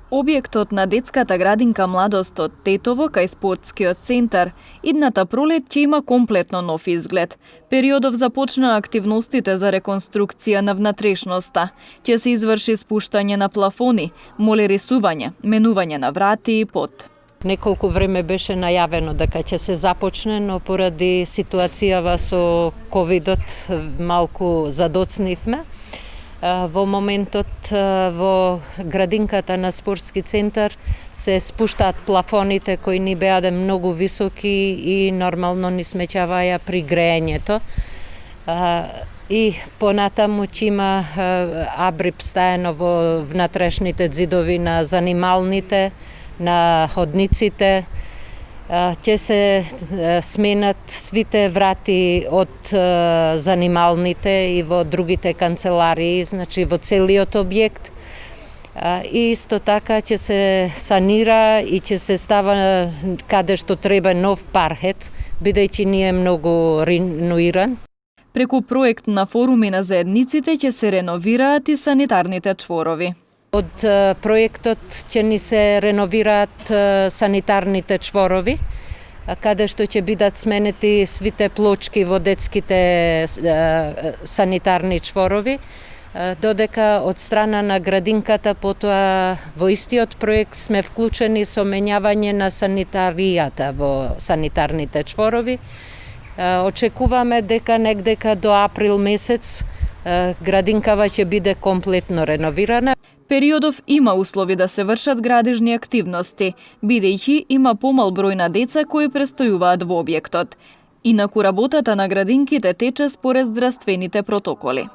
Објектот на детската градинка Младост Тетово кај спортскиот центар идната пролет ќе има комплетно нов изглед. Периодов започнаа активностите за реконструкција на внатрешноста. Ќе се изврши спуштање на плафони, молерисување, менување на врати и под. Неколку време беше најавено дека ќе се започне, но поради ситуацијава со ковидот малку задоцнивме. Во моментот во градинката на спортски центар се спуштаат плафоните кои ни беа многу високи и нормално ни смеќаваја при греењето. И понатаму ќе има абрип стаено во внатрешните ѕидови на занималните, на ходниците. Ќе се сменат свите врати од занималните и во другите канцеларии, значи во целиот објект. И исто така ќе се санира и ќе се става каде што треба нов паркет, бидејќи не е многу реновиран. Преку проект на форуми на заедниците ќе се реновираат и санитарните чворови. Од проектот ќе ни се реновираат санитарните чворови, каде што ќе бидат сменети свите плочки во детските санитарни чворови, додека од страна на градинката потоа во истиот проект сме вклучени со менјавање на санитаријата во санитарните чворови. Очекуваме дека негдека до април месец градинкава ќе биде комплетно реновирана. Периодов има услови да се вршат градежни активности, бидејќи има помал број на деца кои престојуваат во објектот. Инаку работата на градинките тече според здравствените протоколи.